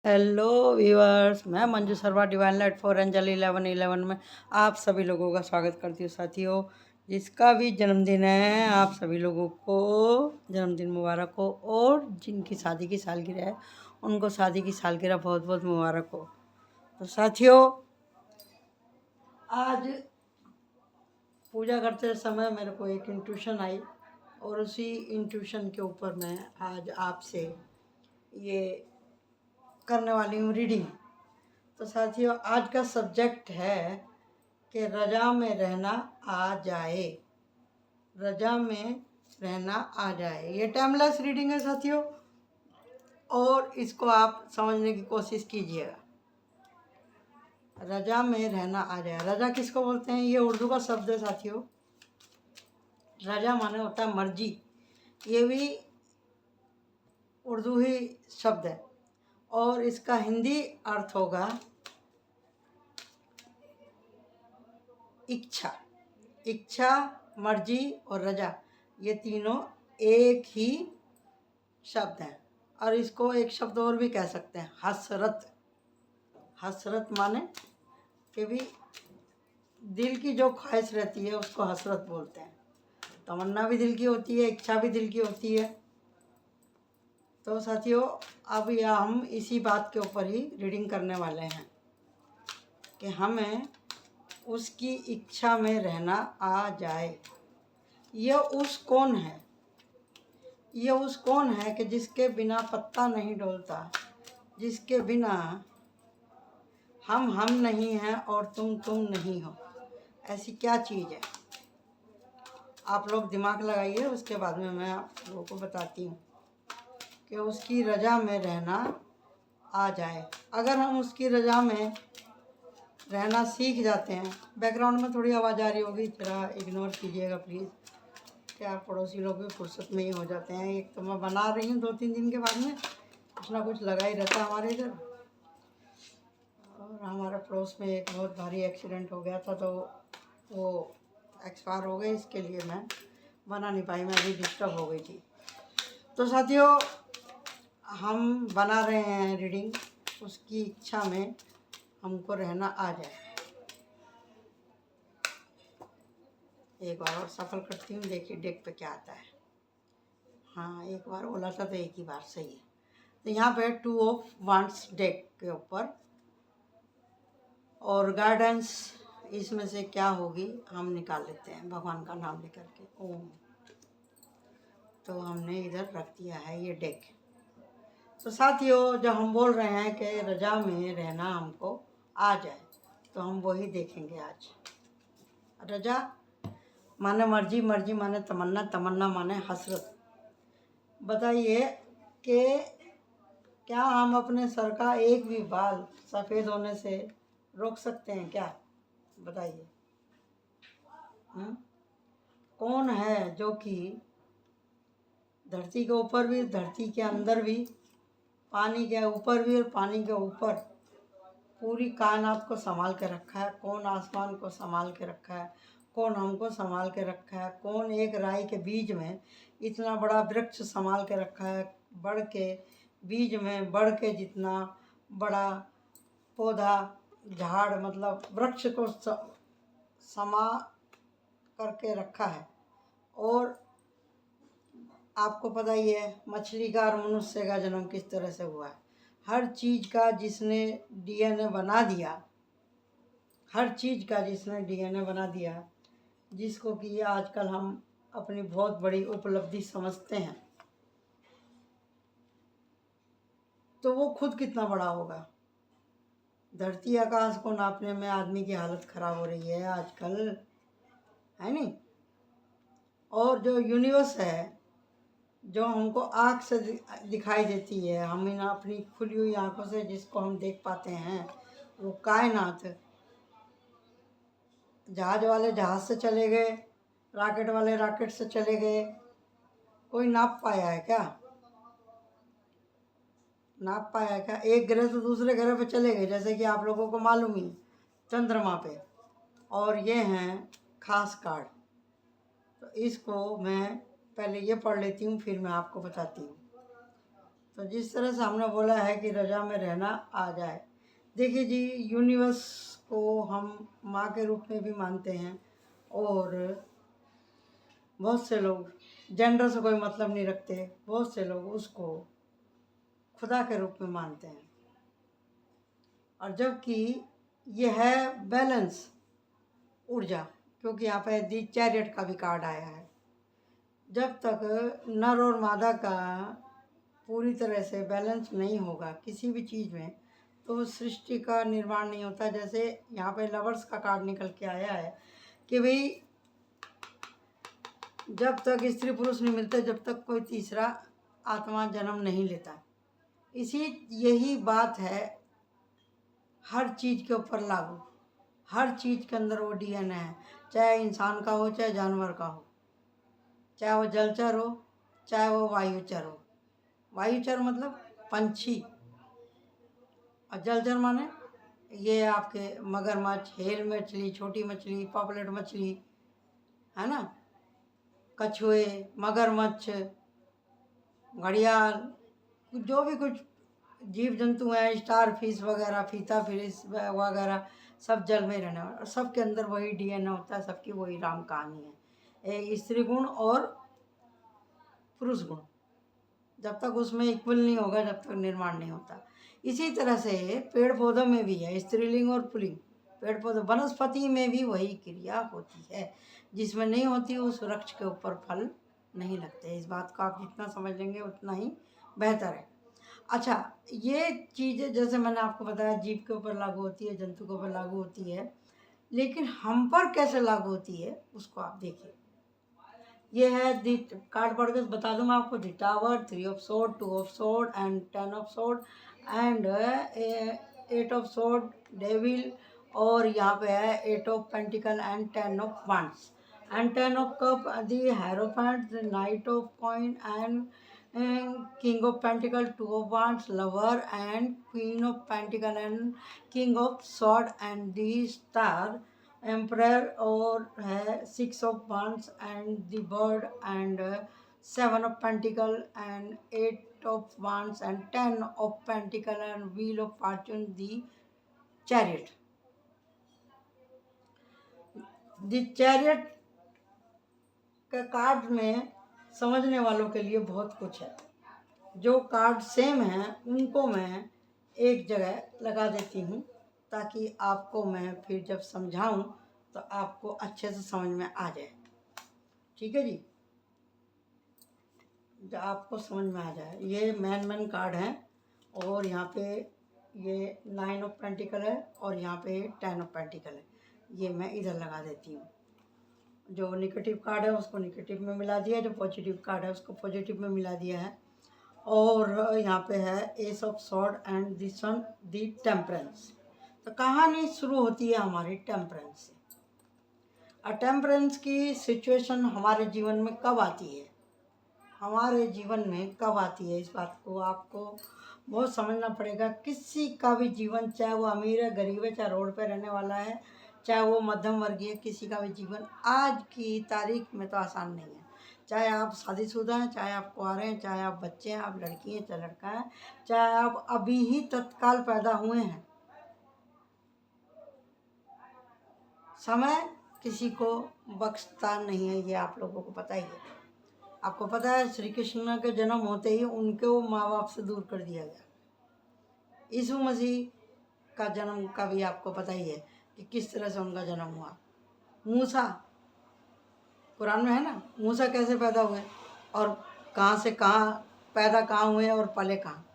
Hello viewers, मैं Manju Sharma divine light for angel 1111 में आप सभी लोगों का स्वागत करती हूँ। साथियों, जिसका भी जन्मदिन है आप सभी लोगों को जन्मदिन मुबारक हो, और जिनकी शादी की सालगिरह है उनको शादी की सालगिरह बहुत बहुत मुबारक हो। तो साथियों, आज पूजा करते समय मेरे को एक इंट्यूशन आई और उसी इंट्यूशन के ऊपर मैं आज आपसे ये करने वाली हूँ रीडिंग। तो साथियों, आज का सब्जेक्ट है कि रजा में रहना आ जाए। रजा में रहना आ जाए, ये टाइमलेस रीडिंग है साथियों, और इसको आप समझने की कोशिश कीजिएगा। रजा में रहना आ जाए, रजा किसको बोलते हैं? ये उर्दू का शब्द है साथियों। रजा माने होता है मर्जी, ये भी उर्दू ही शब्द है, और इसका हिंदी अर्थ होगा इच्छा। इच्छा, मर्जी और रजा, ये तीनों एक ही शब्द हैं। और इसको एक शब्द और भी कह सकते हैं, हसरत। हसरत माने कि भी दिल की जो ख्वाहिश रहती है उसको हसरत बोलते हैं। तमन्ना भी दिल की होती है, इच्छा भी दिल की होती है। तो साथियों, अब यह हम इसी बात के ऊपर ही रीडिंग करने वाले हैं कि हमें उसकी इच्छा में रहना आ जाए। यह उस कौन है? ये उस कौन है कि जिसके बिना पत्ता नहीं डोलता, जिसके बिना हम नहीं हैं और तुम नहीं हो। ऐसी क्या चीज़ है? आप लोग दिमाग लगाइए, उसके बाद में मैं आप लोगों को बताती हूँ कि उसकी रजा में रहना आ जाए। अगर हम उसकी रजा में रहना सीख जाते हैं। बैकग्राउंड में थोड़ी आवाज़ आ रही होगी, जरा इग्नोर कीजिएगा प्लीज़। क्या पड़ोसी लोग भी फुर्सत में ही हो जाते हैं। एक तो मैं बना रही हूँ, 2-3 दिन के बाद में कुछ ना कुछ लगा ही रहता है हमारे इधर। और हमारे पड़ोस में एक बहुत भारी एक्सीडेंट हो गया था, तो वो एक्सपायर हो गए, इसके लिए मैं बना नहीं पाई, मैं अभी डिस्टर्ब हो गई थी। तो साथियों, हम बना रहे हैं रीडिंग, उसकी इच्छा में हमको रहना आ जाए। एक बार और सफल करती हूँ, देखिए डेक पे क्या आता है। हाँ, एक बार बोला था तो एक ही बार सही है। तो यहाँ पे 2 ऑफ वांड्स डेक के ऊपर, और गाइडेंस इसमें से क्या होगी हम निकाल लेते हैं भगवान का नाम लेकर के, ओम। तो हमने इधर रख दिया है ये डेक। तो साथियों, जो हम बोल रहे हैं कि रजा में रहना हमको आ जाए, तो हम वही देखेंगे आज। रजा माने मर्जी, मर्जी माने तमन्ना, तमन्ना माने हसरत। बताइए कि क्या हम अपने सर का एक भी बाल सफ़ेद होने से रोक सकते हैं क्या? बताइए। कौन है जो कि धरती के ऊपर भी, धरती के अंदर भी, पानी के ऊपर भी और पानी के ऊपर पूरी कायनात को संभाल के रखा है? कौन आसमान को संभाल के रखा है? कौन हमको संभाल के रखा है? कौन एक राई के बीज में इतना बड़ा वृक्ष संभाल के रखा है? बढ़ के बीज में बढ़ के जितना बड़ा पौधा, झाड़, मतलब वृक्ष को समा करके रखा है। और आपको पता ही है मछली का और मनुष्य का जन्म किस तरह से हुआ है। हर चीज़ का जिसने डीएनए बना दिया, हर चीज़ का जिसने डीएनए बना दिया, जिसको कि आजकल हम अपनी बहुत बड़ी उपलब्धि समझते हैं, तो वो खुद कितना बड़ा होगा। धरती आकाश को नापने में आदमी की हालत ख़राब हो रही है आजकल, है नहीं? और जो यूनिवर्स है, जो हमको आँख से दिखाई देती है, हम इन अपनी खुली हुई आँखों से जिसको हम देख पाते हैं, वो कायनात, जहाज वाले जहाज से चले गए, रॉकेट वाले रॉकेट से चले गए, कोई नाप पाया है क्या? नाप पाया है क्या? एक ग्रह से दूसरे ग्रह पे चले गए, जैसे कि आप लोगों को मालूम ही, चंद्रमा पे। और ये हैं खास कार्ड। तो इसको मैं पहले ये पढ़ लेती हूँ, फिर मैं आपको बताती हूँ। तो जिस तरह से हमने बोला है कि रजा में रहना आ जाए, देखिए जी, यूनिवर्स को हम माँ के रूप में भी मानते हैं, और बहुत से लोग जेंडर से कोई मतलब नहीं रखते, बहुत से लोग उसको खुदा के रूप में मानते हैं। और जबकि ये है बैलेंस ऊर्जा, क्योंकि यहाँ पे दी चैरियट का भी कार्ड आया है। जब तक नर और मादा का पूरी तरह से बैलेंस नहीं होगा किसी भी चीज़ में, तो सृष्टि का निर्माण नहीं होता। जैसे यहाँ पे लवर्स का कार्ड निकल के आया है कि भाई जब तक स्त्री पुरुष नहीं मिलते, जब तक कोई तीसरा आत्मा जन्म नहीं लेता। यही बात है हर चीज़ के ऊपर लागू। हर चीज़ के अंदर वो डीएनए है, चाहे इंसान का हो चाहे जानवर का हो, चाहे वो जलचर हो चाहे वो वायुचर हो। वायुचर मतलब पंछी, और जलचर माने ये आपके मगरमच्छ, हेल मछली, छोटी मछली, पॉपुलेट मछली, है ना, कछुए, मगरमच्छ, घड़ियाल, जो भी कुछ जीव जंतु हैं, स्टार फिश वगैरह, फीता फिश वगैरह, सब जल में रहने वाले, और सबके अंदर वही डीएनए होता है, सबकी वही राम कहानी है, एक स्त्री गुण और पुरुष गुण। जब तक उसमें इक्वल नहीं होगा, जब तक निर्माण नहीं होता। इसी तरह से पेड़ पौधों में भी है स्त्रीलिंग और पुल्लिंग। पेड़ पौधे, वनस्पति में भी वही क्रिया होती है, जिसमें नहीं होती उस वृक्ष के ऊपर फल नहीं लगते। इस बात को आप जितना समझ लेंगे उतना ही बेहतर है। अच्छा, ये चीज़ें जैसे मैंने आपको बताया जीव के ऊपर लागू होती है, जंतु के ऊपर लागू होती है, लेकिन हम पर कैसे लागू होती है उसको आप देखिए। ये है दी कार्ड पढ़ के बता दूँ मैं आपको। The tower, 3 of sword, 2 of sword and 10 of sword and 8 of sword, devil, और यहाँ पे है 8 of pentacle and 10 of wands and 10 of cup, the hierophant, the knight of coin and king of pentacle, 2 of wands, lover and queen of pentacle and king of sword and the star, emperor, और है 6 of wands and the bird and 7 of pentacle and 8 of wands and 10 of pentacle and wheel of fortune, the chariot. the chariot के card में समझने वालों के लिए बहुत कुछ है। जो कार्ड सेम हैं उनको मैं एक जगह लगा देती हूँ, ताकि आपको मैं फिर जब समझाऊँ तो आपको अच्छे से समझ में आ जाए। ठीक है जी, जब आपको समझ में आ जाए। ये मैन कार्ड हैं, और यहाँ पे ये 9 ऑफ पेंटिकल है, और यहाँ पे 10 ऑफ पेंटिकल है। ये मैं इधर लगा देती हूँ। जो निगेटिव कार्ड है उसको निगेटिव में मिला दिया, जो पॉजिटिव कार्ड है उसको पॉजिटिव में मिला दिया है। और यहाँ पे है ace of sword and the sun, the temperance. तो कहानी शुरू होती है हमारी टेम्परेंस से। और टेम्परेंस की सिचुएशन हमारे जीवन में कब आती है, हमारे जीवन में कब आती है, इस बात को आपको बहुत समझना पड़ेगा। किसी का भी जीवन, चाहे वो अमीर है, गरीब है, चाहे रोड पे रहने वाला है, चाहे वो मध्यम वर्गीय, किसी का भी जीवन आज की तारीख में तो आसान नहीं है। चाहे आप शादीशुदा हैं, चाहे आप कुंवारे हैं, चाहे आप बच्चे हैं, आप लड़की हैं चाहे लड़का है, चाहे आप अभी ही तत्काल पैदा हुए हैं, समय किसी को बख्शता नहीं है, ये आप लोगों को पता ही है। आपको पता है श्री कृष्ण के जन्म होते ही उनको माँ बाप से दूर कर दिया गया। यीशु मसीह का जन्म का भी आपको पता ही है कि किस तरह से उनका जन्म हुआ। मूसा, कुरान में है ना, मूसा कैसे पैदा हुए और कहाँ से कहाँ पैदा, कहाँ हुए और पले कहाँ।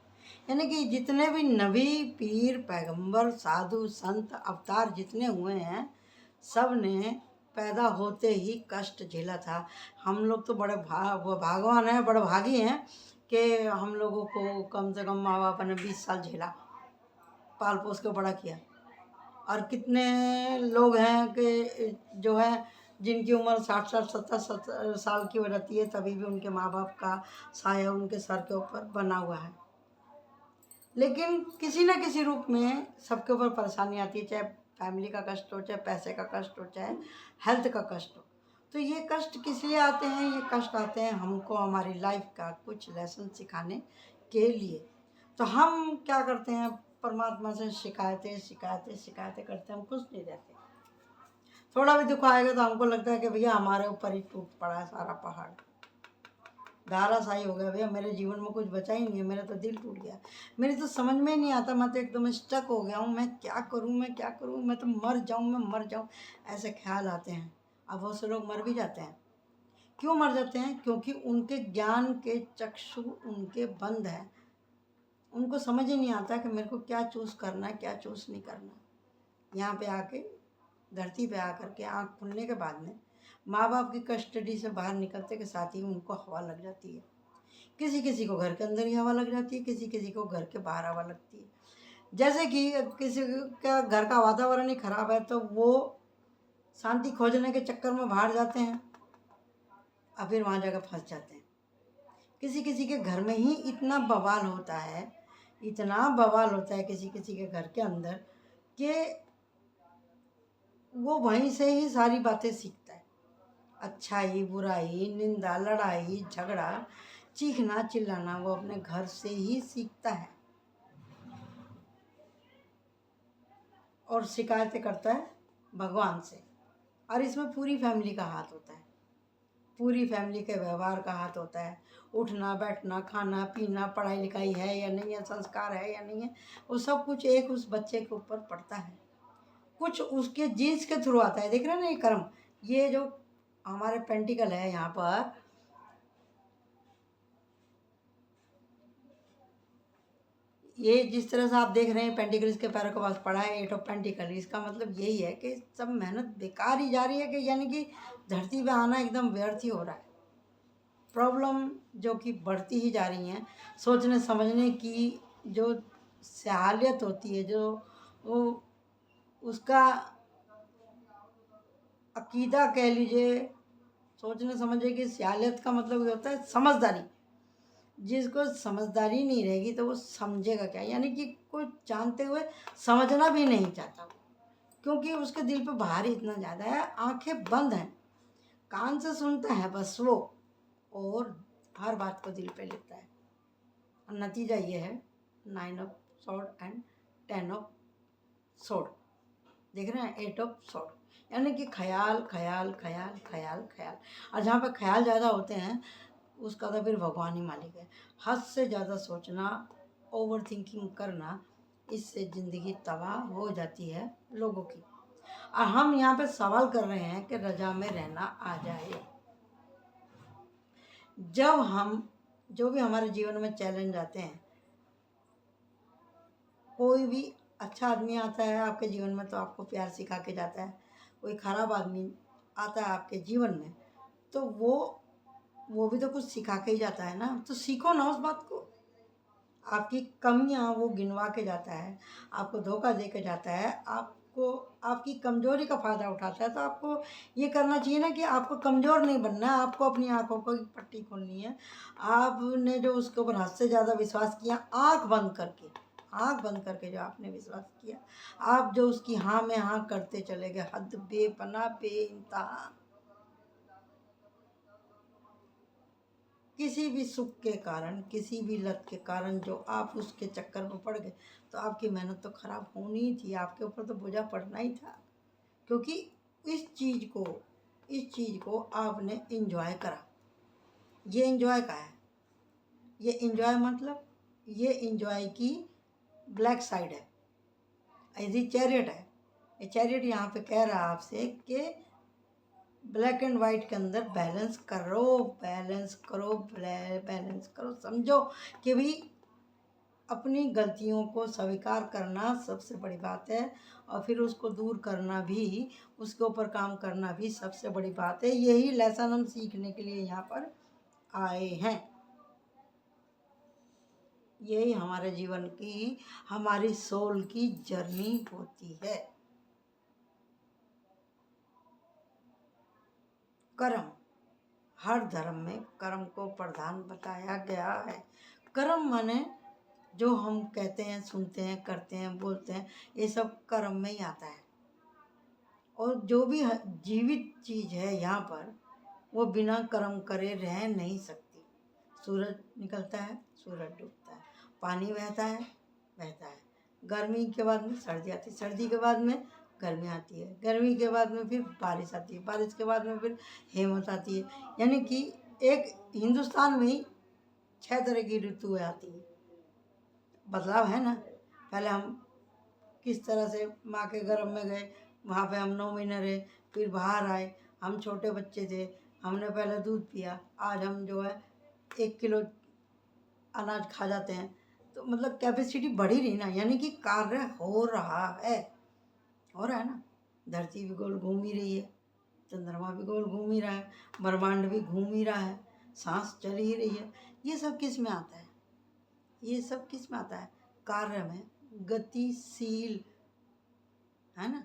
यानी कि जितने भी नबी, पीर, पैगंबर, साधु, संत, अवतार जितने हुए हैं, सब ने पैदा होते ही कष्ट झेला था। हम लोग तो बड़े भागवान हैं, बड़े भागी हैं कि हम लोगों को कम से कम माँ बाप ने 20 साल झेला, पाल पोस के बड़ा किया। और कितने लोग हैं कि जो है जिनकी उम्र 60 70 साल की हो जाती है, तभी भी उनके माँ बाप का साया उनके सर के ऊपर बना हुआ है। लेकिन किसी न किसी रूप में सबके ऊपर परेशानी आती है, चाहे फैमिली का कष्ट हो, चाहे पैसे का कष्ट हो, चाहे हेल्थ का कष्ट हो। तो ये कष्ट किस लिए आते हैं? ये कष्ट आते हैं हमको हमारी लाइफ का कुछ लेसन सिखाने के लिए। तो हम क्या करते हैं, परमात्मा से शिकायतें शिकायतें शिकायतें करते हैं, हम खुश नहीं रहते। थोड़ा भी दुख आएगा तो हमको लगता है कि भैया हमारे ऊपर ही टूट पड़ा है सारा पहाड़, धाराशायी हो गया भैया, मेरे जीवन में कुछ बचा ही नहीं है, मेरा तो दिल टूट गया, मेरी तो समझ में ही नहीं आता, मैं तो एकदम स्टक हो गया हूँ, मैं क्या करूँ, मैं क्या करूँ, मैं तो मर जाऊँ, मैं मर जाऊँ, ऐसे ख्याल आते हैं। अब बहुत से लोग मर भी जाते हैं। क्यों मर जाते हैं? क्योंकि उनके ज्ञान के चक्षु उनके बंद हैं, उनको समझ ही नहीं आता कि मेरे को क्या चूज़ करना है, क्या चूज़ नहीं करना। यहाँ पे आके, धरती पे आकर के आँख खुलने के बाद में माँ बाप की कस्टडी से बाहर निकलते के साथ ही उनको हवा लग जाती है। किसी किसी को घर के अंदर ही हवा लग जाती है, किसी किसी को घर के बाहर हवा लगती है। जैसे कि किसी का घर का वातावरण ही खराब है तो वो शांति खोजने के चक्कर में बाहर जाते हैं और फिर वहाँ जाकर फंस जाते हैं। किसी किसी के घर में ही इतना बवाल होता है, इतना बवाल होता है किसी किसी के घर के अंदर कि वो वहीं से ही सारी बातें सीखता है। अच्छाई बुराई, निंदा, लड़ाई झगड़ा, चीखना चिल्लाना वो अपने घर से ही सीखता है और शिकायतें करता है भगवान से। और इसमें पूरी फैमिली का हाथ होता है, पूरी फैमिली के व्यवहार का हाथ होता है। उठना बैठना, खाना पीना, पढ़ाई लिखाई है या नहीं है, संस्कार है या नहीं है, वो सब कुछ एक उस बच्चे के ऊपर पड़ता है। कुछ उसके जीन्स के थ्रू आता है। देख रहे हैं ना ये कर्म, ये जो हमारे पेंटिकल है यहाँ पर, ये जिस तरह से आप देख रहे हैं पेंटिकल इसके पैरों के पास पड़ा है, 8 ऑफ पेंटिकल, इसका मतलब यही है कि सब मेहनत बेकार ही जा रही है, कि यानी कि धरती पे आना एकदम व्यर्थ ही हो रहा है। प्रॉब्लम जो कि बढ़ती ही जा रही हैं, सोचने समझने की जो सहालियत होती है, जो वो उसका अकीदा कह लीजिए, सोचने समझने की सहालियत का मतलब ये होता है समझदारी। जिसको समझदारी नहीं रहेगी तो वो समझेगा क्या, यानी कि कुछ जानते हुए समझना भी नहीं चाहता, क्योंकि उसके दिल पे भार इतना ज़्यादा है, आंखें बंद हैं, कान से सुनता है बस वो, और हर बात को दिल पे लेता है। और नतीजा ये है 9 of sword and 10 of sword, देख रहे हैं 8 ऑफ सॉर्ड, यानी कि ख्याल ख्याल ख्याल ख्याल ख्याल। और जहाँ पर ख्याल ज़्यादा होते हैं उसका तो फिर भगवान ही मालिक है। हद से ज़्यादा सोचना, ओवर थिंकिंग करना, इससे ज़िंदगी तबाह हो जाती है लोगों की। और हम यहाँ पे सवाल कर रहे हैं कि रजा में रहना आ जाए। जब हम जो भी हमारे जीवन में चैलेंज आते हैं, कोई भी अच्छा आदमी आता है आपके जीवन में तो आपको प्यार सिखा के जाता है, कोई ख़राब आदमी आता है आपके जीवन में तो वो भी तो कुछ सिखा के ही जाता है ना, तो सीखो ना उस बात को। आपकी कमियां वो गिनवा के जाता है, आपको धोखा दे के जाता है, आपको आपकी कमज़ोरी का फ़ायदा उठाता है। तो आपको ये करना चाहिए ना कि आपको कमज़ोर नहीं बनना है, आपको अपनी आँखों को पट्टी खोलनी है। आपने जो उसके ऊपर हद से ज़्यादा विश्वास किया, आँख बंद करके जो आपने विश्वास किया, आप जो उसकी हाँ में हाँ करते चले गए, हद बेपनाह बेइंतहा, किसी भी सुख के कारण, किसी भी लत के कारण जो आप उसके चक्कर में पड़ गए, तो आपकी मेहनत तो खराब होनी ही थी, आपके ऊपर तो बोझा पड़ना ही था। क्योंकि इस चीज़ को आपने इंजॉय करा। ये इंजॉय का है, ये इंजॉय मतलब ये इंजॉय की ब्लैक साइड है, यदि चैरियट है। ये चैरियट यहाँ पे कह रहा है आपसे कि ब्लैक एंड वाइट के अंदर बैलेंस करो, बैलेंस करो, बैलेंस करो। समझो कि भाई अपनी गलतियों को स्वीकार करना सबसे बड़ी बात है, और फिर उसको दूर करना भी, उसके ऊपर काम करना भी सबसे बड़ी बात है। यही लेसन हम सीखने के लिए यहाँ पर आए हैं। यही हमारे जीवन की, हमारी सोल की जर्नी होती है। कर्म, हर धर्म में कर्म को प्रधान बताया गया है। कर्म माने जो हम कहते हैं, सुनते हैं, करते हैं, बोलते हैं, ये सब कर्म में ही आता है। और जो भी जीवित चीज़ है यहाँ पर, वो बिना कर्म करे रह नहीं सकती। सूरज निकलता है, सूरज डूबता है, पानी बहता है, बहता है। गर्मी के बाद में सर्दी आती है, सर्दी के बाद में गर्मी आती है, गर्मी के बाद में फिर बारिश आती है, बारिश के बाद में फिर हेमंत आती है। यानी कि एक हिंदुस्तान में ही 6 तरह की ऋतु आती है। बदलाव है ना। पहले हम किस तरह से माँ के गर्भ में गए, वहाँ पे हम 9 महीने रहे, फिर बाहर आए, हम छोटे बच्चे थे, हमने पहले दूध पिया, आज हम जो है 1 किलो अनाज खा जाते हैं। तो मतलब कैपेसिटी बढ़ी रही ना, यानी कि कार्य हो रहा है ना। धरती भी गोल घूम ही रही है, चंद्रमा भी गोल घूम ही रहा है, ब्रह्मांड भी घूम ही रहा है, सांस चल ही रही है। ये सब किस में आता है? ये सब किस में आता है? कार्य में, गतिशील, है ना।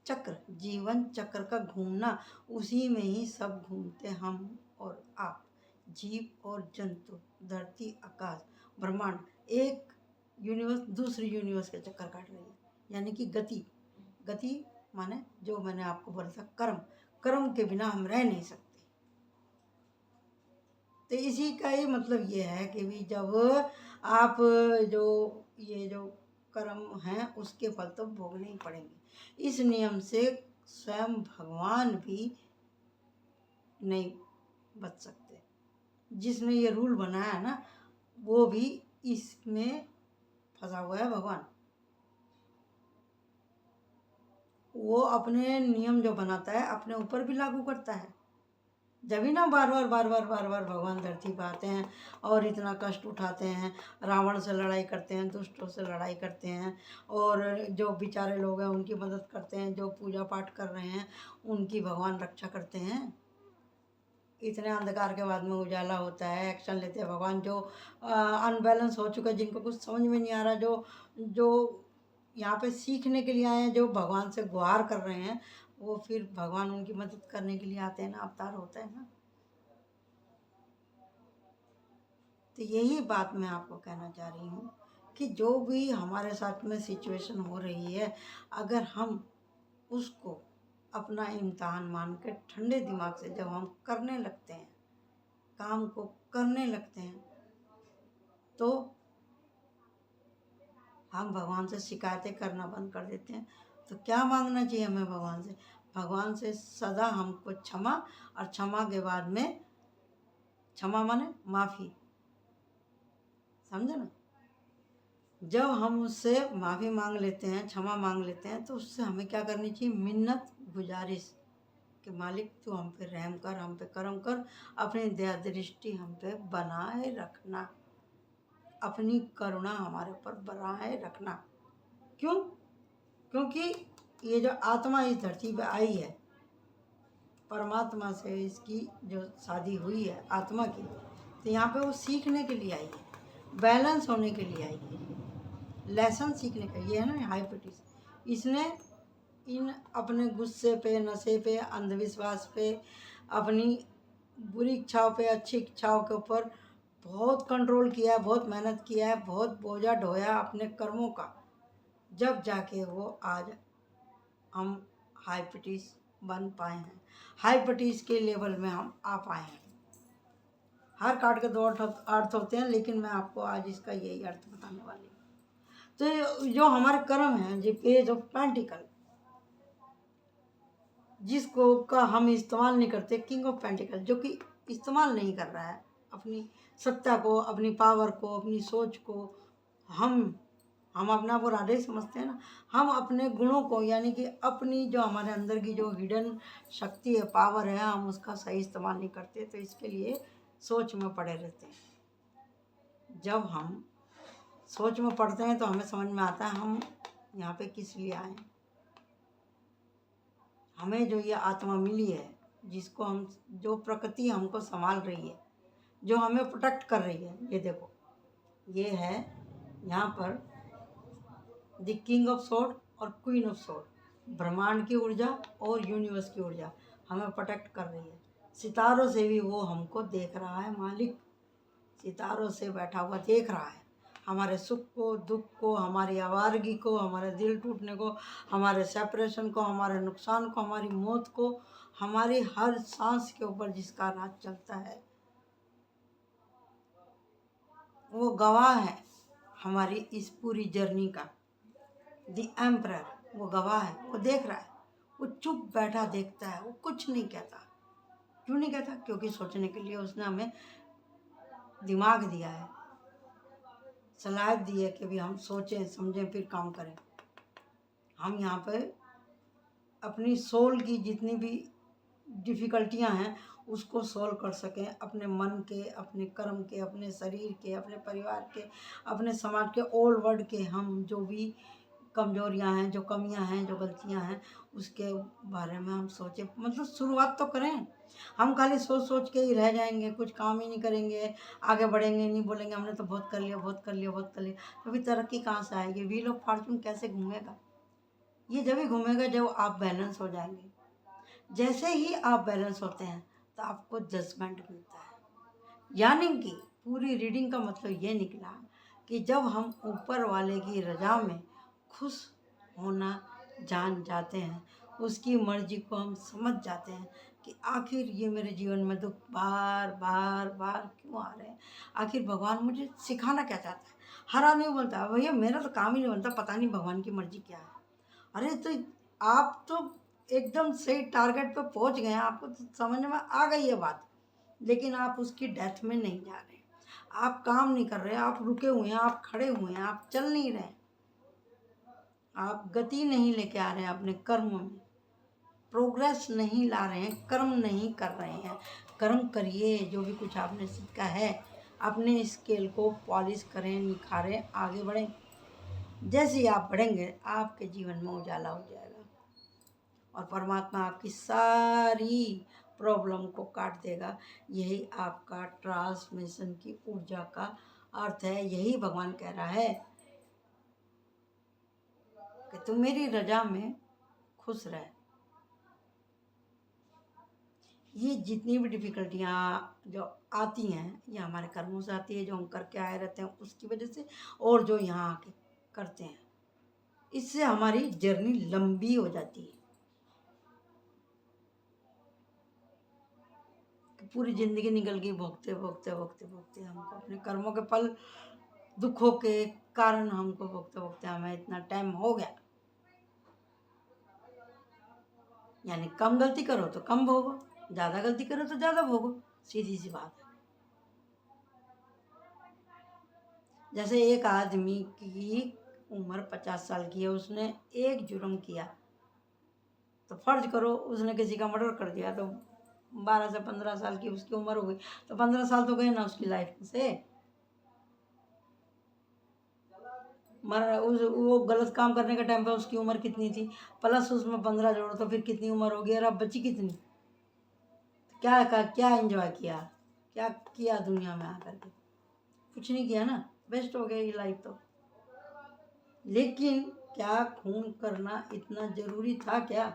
चक्र, जीवन चक्र का घूमना, उसी में ही सब घूमते, हम और आप, जीव और जंतु, धरती, आकाश, ब्रह्मांड, एक यूनिवर्स दूसरी यूनिवर्स के चक्कर काट रही है। यानी कि गति, गति माने जो मैंने आपको बोला था, कर्म, कर्म के बिना हम रह नहीं सकते। तो इसी का ही मतलब ये है कि भी जब आप जो ये जो कर्म हैं उसके फल तो भोगने ही पड़ेंगे। इस नियम से स्वयं भगवान भी नहीं बच सकते। जिसने ये रूल बनाया ना, वो भी इसमें फंसा हुआ है। भगवान वो अपने नियम जो बनाता है अपने ऊपर भी लागू करता है। जब ही ना बार बार भगवान धरती पर आते हैं और इतना कष्ट उठाते हैं, रावण से लड़ाई करते हैं, दुष्टों से लड़ाई करते हैं, और जो बेचारे लोग हैं उनकी मदद करते हैं, जो पूजा पाठ कर रहे हैं उनकी भगवान रक्षा करते हैं। इतने अंधकार के बाद में उजाला होता है, एक्शन लेते हैं भगवान। जो अनबैलेंस हो चुका है, जिनको कुछ समझ में नहीं आ रहा, जो यहाँ पे सीखने के लिए आए हैं, जो भगवान से गुहार कर रहे हैं, वो फिर भगवान उनकी मदद करने के लिए आते हैं ना, अवतार होता है ना। तो यही बात मैं आपको कहना चाह रही हूँ कि जो भी हमारे साथ में सिचुएशन हो रही है, अगर हम उसको अपना इम्तहान मान के ठंडे दिमाग से जब हम करने लगते हैं, काम को करने लगते हैं, तो हम भगवान से शिकायतें करना बंद कर देते हैं। तो क्या मांगना चाहिए हमें भगवान से? भगवान से सदा हमको क्षमा, और क्षमा के बाद में, क्षमा माने माफ़ी, समझे ना। जब हम उससे माफ़ी मांग लेते हैं, क्षमा मांग लेते हैं, तो उससे हमें क्या करनी चाहिए? मिन्नत गुजारिश कि मालिक तू हम पे रहम कर, हम पे करम कर, अपनी दया दृष्टि हम पे बनाए रखना, अपनी करुणा हमारे ऊपर बनाए रखना। क्यों? क्योंकि ये जो आत्मा इस धरती पे आई है, परमात्मा से इसकी जो शादी हुई है आत्मा की, तो यहाँ पे वो सीखने के लिए आई है, बैलेंस होने के लिए आई है, लेसन सीखने का। ये है ना हाइपोथेसिस। इसने इन अपने गुस्से पे, नशे पे, अंधविश्वास पे, अपनी बुरी इच्छाओं पे, अच्छी इच्छाओं के ऊपर बहुत कंट्रोल किया है, बहुत मेहनत किया है, बहुत बोझा ढोया अपने कर्मों का, जब जाके वो आज हम हाइपोथेसिस बन पाए हैं, हाइपोथेसिस के लेवल में हम आ पाए हैं। हर कार्ड के 2 अर्थ होते हैं, लेकिन मैं आपको आज इसका यही अर्थ बताने वाली हूँ। तो जो हमारे कर्म हैं, जो पेज ऑफ पेंटिकल, जिसको का हम इस्तेमाल नहीं करते, किंग ऑफ पेंटिकल, जो कि इस्तेमाल नहीं कर रहा है अपनी सत्ता को, अपनी पावर को, अपनी सोच को। हम अपना आप को राधे समझते हैं ना। हम अपने गुणों को, यानी कि अपनी जो हमारे अंदर की जो हिडन शक्ति है, पावर है, हम उसका सही इस्तेमाल नहीं करते, तो इसके लिए सोच में पड़े रहते हैं। जब हम सोच में पड़ते हैं तो हमें समझ में आता है हम यहाँ पे किस लिए आए। हमें जो ये आत्मा मिली है, जिसको हम, जो प्रकृति हमको संभाल रही है, जो हमें प्रोटेक्ट कर रही है, ये देखो, ये है यहाँ पर द किंग ऑफ सोर्ड और क्वीन ऑफ सोर्ड, ब्रह्मांड की ऊर्जा और यूनिवर्स की ऊर्जा हमें प्रोटेक्ट कर रही है। सितारों से भी वो हमको देख रहा है, मालिक सितारों से बैठा हुआ देख रहा है, हमारे सुख को, दुख को, हमारी आवारगी को, हमारे दिल टूटने को, हमारे सेपरेशन को, हमारे नुकसान को, हमारी मौत को, हमारी हर सांस के ऊपर जिसका राज चलता है, वो गवाह है हमारी इस पूरी जर्नी का। द एम्परर वो गवाह है, वो देख रहा है, वो चुप बैठा देखता है, वो कुछ नहीं कहता। क्यों नहीं कहता? क्योंकि सोचने के लिए उसने हमें दिमाग दिया है, सलाहियत दी है कि भी हम सोचें समझें फिर काम करें। हम यहाँ पे अपनी सोल की जितनी भी डिफ़िकल्टियाँ हैं उसको सॉल्व कर सकें, अपने मन के, अपने कर्म के, अपने शरीर के, अपने परिवार के, अपने समाज के, ऑल वर्ल्ड के। हम जो भी कमजोरियां हैं, जो कमियां हैं, जो गलतियां हैं, उसके बारे में हम सोचें। मतलब शुरुआत तो करें। हम खाली सोच सोच के ही रह जाएंगे, कुछ काम ही नहीं करेंगे, आगे बढ़ेंगे नहीं, बोलेंगे हमने तो बहुत कर लिया, बहुत कर लिया, बहुत कर लिया, तो फिर तरक्की कहाँ से आएगी? व्हील ऑफ फॉर्चून कैसे घूमेगा? ये जब ही घूमेगा जब आप बैलेंस हो जाएंगे। जैसे ही आप बैलेंस होते हैं तो आपको जजमेंट मिलता है। यानी कि पूरी रीडिंग का मतलब ये निकला कि जब हम ऊपर वाले की रजा में खुश होना जान जाते हैं, उसकी मर्जी को हम समझ जाते हैं कि आखिर ये मेरे जीवन में दुख बार बार बार क्यों आ रहे हैं, आखिर भगवान मुझे सिखाना क्या चाहता है। हर आदमी बोलता है भैया मेरा तो काम ही नहीं बनता, पता नहीं भगवान की मर्जी क्या है। अरे तो आप तो एकदम सही टारगेट पे पहुंच गए हैं, आपको तो समझ में आ गई है बात, लेकिन आप उसकी डेथ में नहीं जा रहे, आप काम नहीं कर रहे, आप रुके हुए हैं, आप खड़े हुए हैं, आप चल नहीं रहे, आप गति नहीं लेके आ रहे हैं अपने कर्म में, प्रोग्रेस नहीं ला रहे हैं, कर्म नहीं कर रहे हैं। कर्म करिए, जो भी कुछ आपने सीखा है अपने स्केल को पॉलिश करें, निखारें, आगे बढ़ें। जैसे ही आप बढ़ेंगे आपके जीवन में उजाला हो जाएगा और परमात्मा आपकी सारी प्रॉब्लम को काट देगा। यही आपका ट्रांसमिशन की ऊर्जा का अर्थ है। यही भगवान कह रहा है कि तुम मेरी रजा में खुश रहे। ये जितनी भी डिफ़िकल्टियाँ जो आती हैं ये हमारे कर्मों से आती है, जो हम करके आए रहते हैं उसकी वजह से, और जो यहाँ आके करते हैं, इससे हमारी जर्नी लंबी हो जाती है। पूरी ज़िंदगी निकल गई भोगते भोगते भोगते भोगते, हमको अपने कर्मों के फल दुखों के कारण हमको भोगते भोगते हमें इतना टाइम हो गया। यानी कम गलती करो तो कम भोगो, ज़्यादा गलती करो तो ज़्यादा भोगो, सीधी सी बात है। जैसे एक आदमी की उम्र 50 साल की है, उसने एक जुर्म किया, तो फर्ज करो उसने किसी का मर्डर कर दिया, तो 12 से 15 साल की उसकी उम्र हो गई, तो 15 साल तो गए ना उसकी लाइफ से। वो गलत काम करने के टाइम पे उसकी उम्र कितनी थी, प्लस उसमें 15 जोड़ो तो फिर कितनी उम्र होगी, और अब बची कितनी? क्या एंजॉय किया, क्या किया दुनिया में आकर के? कुछ नहीं किया ना, वेस्ट हो गया ये लाइफ तो। लेकिन क्या खून करना इतना ज़रूरी था क्या?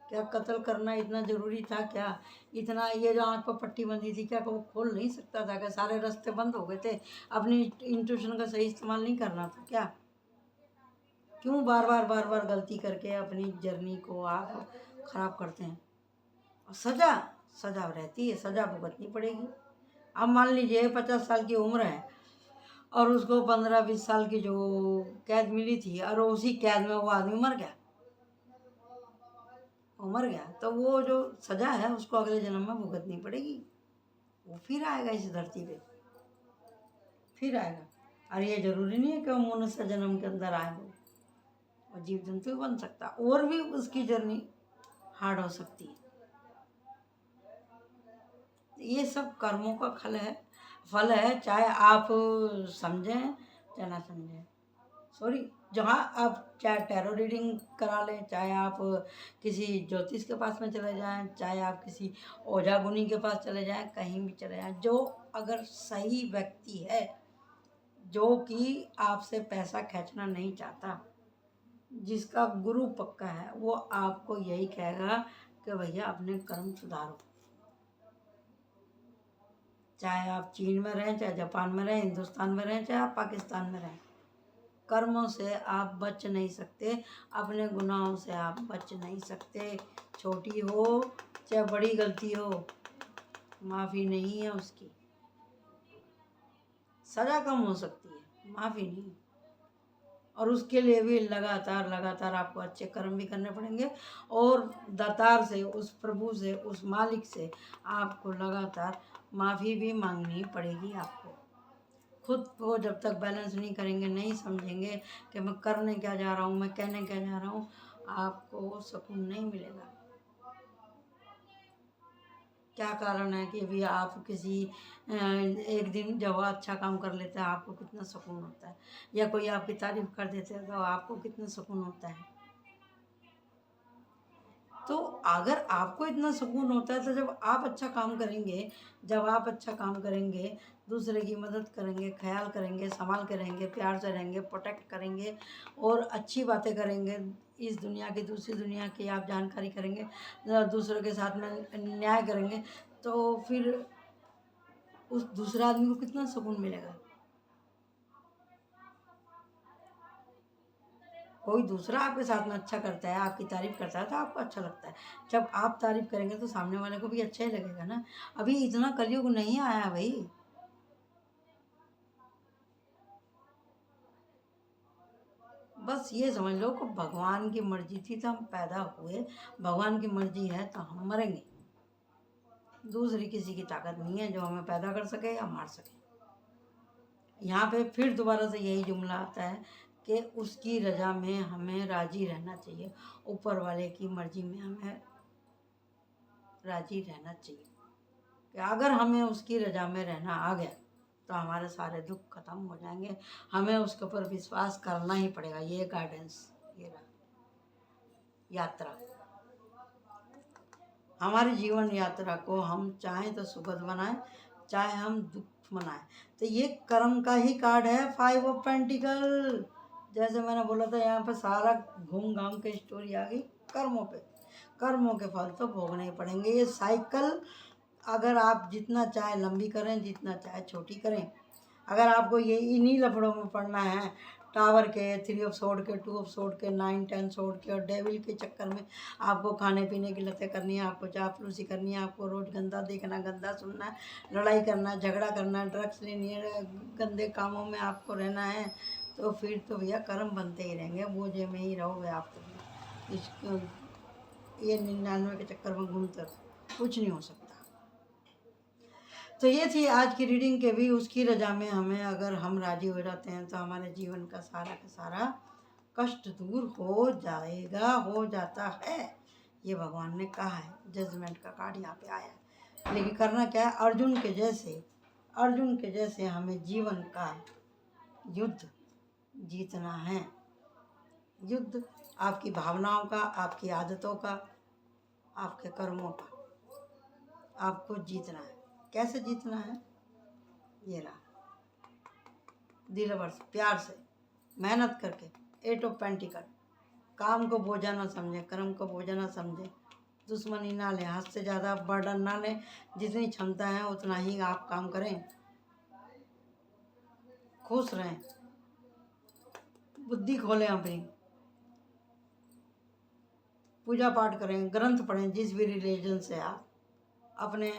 क्या कत्ल करना इतना ज़रूरी था क्या? इतना ये जो आँख पर पट्टी बंधी थी, क्या वो खोल नहीं सकता था? क्या सारे रास्ते बंद हो गए थे? अपनी इंट्यूशन का सही इस्तेमाल नहीं करना था क्या? क्यों बार बार बार बार गलती करके अपनी जर्नी को आप ख़राब करते हैं? और सज़ा सज़ा रहती है, सज़ा भुगतनी पड़ेगी। अब मान लीजिए 50 साल की उम्र है और उसको 15-20 साल की जो कैद मिली थी, और उसी कैद में वो आदमी मर गया, तो वो जो सज़ा है उसको अगले जन्म में भुगतनी पड़ेगी। वो फिर आएगा इस धरती पे, फिर आएगा। और ये ज़रूरी नहीं है कि वो मनुष्य जन्म के अंदर आए हो, और जीव जंतु बन सकता, और भी उसकी जर्नी हार्ड हो सकती है। ये सब कर्मों का फल है, चाहे आप समझें चाहे ना समझें। सॉरी, जहाँ आप चाहे टैरो रीडिंग करा लें, चाहे आप किसी ज्योतिष के पास में चले जाएं, चाहे आप किसी ओझा गुनी के पास चले जाएं, कहीं भी चले जाएं, जो अगर सही व्यक्ति है जो कि आपसे पैसा खींचना नहीं चाहता, जिसका गुरु पक्का है, वो आपको यही कहेगा कि भैया अपने कर्म सुधारो। चाहे आप चीन में रहें, चाहे जापान में रहें, हिंदुस्तान में रहें, चाहे आप पाकिस्तान में रहें, कर्मों से आप बच नहीं सकते, अपने गुनाहों से आप बच नहीं सकते। छोटी हो चाहे बड़ी गलती हो, माफ़ी नहीं है उसकी। सज़ा कम हो सकती है, माफ़ी नहीं। और उसके लिए भी लगातार लगातार आपको अच्छे कर्म भी करने पड़ेंगे, और दातार से, उस प्रभु से, उस मालिक से आपको लगातार माफ़ी भी मांगनी पड़ेगी। आपको खुद को जब तक बैलेंस नहीं करेंगे, नहीं समझेंगे कि मैं करने क्या जा रहा हूँ, मैं कहने क्या जा रहा हूँ, आपको सुकून नहीं मिलेगा। क्या कारण है कि अभी आप किसी एक दिन जब वो अच्छा काम कर लेते हैं आपको कितना सुकून होता है, या कोई आपकी तारीफ कर देते हैं तो आपको कितना सुकून होता है। तो अगर आपको इतना सुकून होता है तो जब आप अच्छा काम करेंगे, जब आप अच्छा काम करेंगे, दूसरे की मदद करेंगे, ख्याल करेंगे, संभाल के रहेंगे, प्यार से रहेंगे, प्रोटेक्ट करेंगे और अच्छी बातें करेंगे, इस दुनिया की दूसरी दुनिया की आप जानकारी करेंगे, दूसरों के साथ में न्याय करेंगे, तो फिर उस दूसरे आदमी को कितना सुकून मिलेगा। कोई दूसरा आपके साथ में अच्छा करता है, आपकी तारीफ करता है तो आपको अच्छा लगता है। जब आप तारीफ करेंगे तो सामने वाले को भी अच्छा ही लगेगा ना। अभी इतना कलयुग नहीं आया भाई। बस ये समझ लो कि भगवान की मर्जी थी तो हम पैदा हुए, भगवान की मर्जी है तो हम मरेंगे। दूसरी किसी की ताकत नहीं है जो हमें पैदा कर सके या मार सके। यहाँ पे फिर दोबारा से यही जुमला आता है कि उसकी रजा में हमें राजी रहना चाहिए, ऊपर वाले की मर्जी में हमें राजी रहना चाहिए। कि अगर हमें उसकी रजा में रहना आ गया तो हमारे सारे दुख खत्म हो जाएंगे। हमें उसके ऊपर विश्वास करना ही पड़ेगा। ये गाइडेंस, ये रहा यात्रा। हमारी जीवन यात्रा को हम चाहें तो सुखद बनाएं, चाहे हम दुख मनाएं। तो ये कर्म का ही कार्ड है, 5 ऑफ पेंटिकल। जैसे मैंने बोला था यहाँ पे सारा घूम घाम के स्टोरी आ गई कर्मों पे। कर्मों के फल तो भोगने ही पड़ेंगे। ये साइकिल अगर आप जितना चाहे लंबी करें, जितना चाहे छोटी करें, अगर आपको ये इन्हीं लफड़ों में पड़ना है, टावर के, 3 ऑफ सोड के, 2 ऑफ सोड के, 9 10 सोड के और डेविल के चक्कर में आपको खाने पीने की लतें करनी है, आपको चापलूसी करनी है, आपको रोज़ गंदा देखना, गंदा सुनना है, लड़ाई करना, झगड़ा करना, ड्रग्स लेनी है, गंदे कामों में आपको रहना है, तो फिर तो भैया कर्म बनते ही रहेंगे, बोझे में ही रहोगे आप। तो इस ये 99 के चक्कर में घूमते कुछ नहीं हो सकता। तो ये थी आज की रीडिंग के भी उसकी रजा में हमें अगर हम राजी हो जाते हैं तो हमारे जीवन का सारा कष्ट दूर हो जाएगा, हो जाता है। ये भगवान ने कहा है। जजमेंट का कार्ड यहाँ पे आया है। लेकिन करना क्या है, अर्जुन के जैसे हमें जीवन का युद्ध जीतना है। युद्ध आपकी भावनाओं का, आपकी आदतों का, आपके कर्मों का आपको जीतना है। कैसे जीतना है, ये रहा, दिलवर से, प्यार से, मेहनत करके। 8 ऑफ पेंटिकल। काम को बोझा ना समझे, कर्म को बोझा ना समझे, दुश्मनी ना लें, हद से ज़्यादा बर्डन ना लें। जितनी क्षमता है उतना ही आप काम करें, खुश रहें, बुद्धि खोलें अपनी, पूजा पाठ करें, ग्रंथ पढ़ें। जिस भी रिलीजन से आप अपने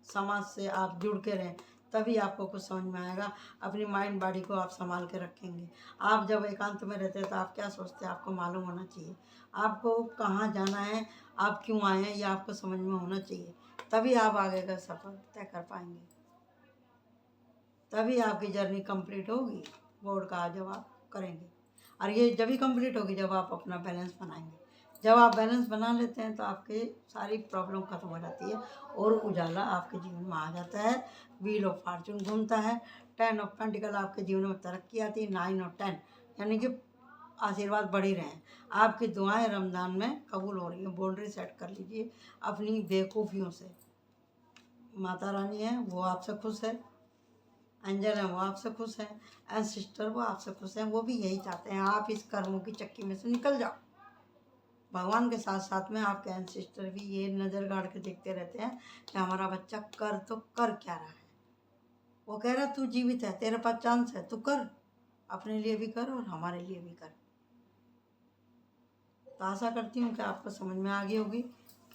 समाज से आप जुड़ के रहें, तभी आपको कुछ समझ में आएगा। अपनी माइंड बॉडी को आप संभाल के रखेंगे। आप जब एकांत में रहते हैं तो आप क्या सोचते हैं आपको मालूम होना चाहिए। आपको कहाँ जाना है, आप क्यों आए हैं, ये आपको समझ में होना चाहिए। तभी आप आगे का सफ़र तय कर पाएंगे, तभी आपकी जर्नी कंप्लीट होगी बोर्ड का जब आप करेंगे। और ये जब ही कंप्लीट होगी जब आप अपना बैलेंस बनाएंगे। जब आप बैलेंस बना लेते हैं तो आपके सारी प्रॉब्लम खत्म हो जाती है और उजाला आपके जीवन में आ जाता है। व्हील ऑफ फॉर्चून घूमता है। 10 ऑफ पेंटिकल आपके जीवन में तरक्की आती है। 9 और 10 यानी कि आशीर्वाद बढ़ ही रहे हैं। आपकी दुआएं रमज़ान में कबूल हो रही हैं। बाउंड्री सेट कर लीजिए अपनी बेवकूफ़ियों से। माता रानी है वो आपसे खुश है, एंजल है वो आपसे खुश है, एंड सिस्टर वो आपसे खुश है। वो भी यही चाहते हैं आप इस कर्मों की चक्की में से निकल जाओ। भगवान के साथ साथ में आपके एंसेस्टर भी ये नज़र गाड़ के देखते रहते हैं कि हमारा बच्चा कर तो कर क्या रहा है। वो कह रहा है तू जीवित है, तेरे पास चांस है, तू कर, अपने लिए भी कर और हमारे लिए भी कर। तो आशा करती हूँ कि आपको समझ में आ गई होगी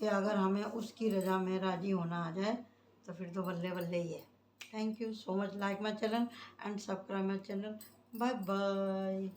कि अगर हमें उसकी रजा में राजी होना आ जाए तो फिर तो बल्ले बल्ले ही है। Thank you so much. Like my channel and subscribe my channel. Bye bye.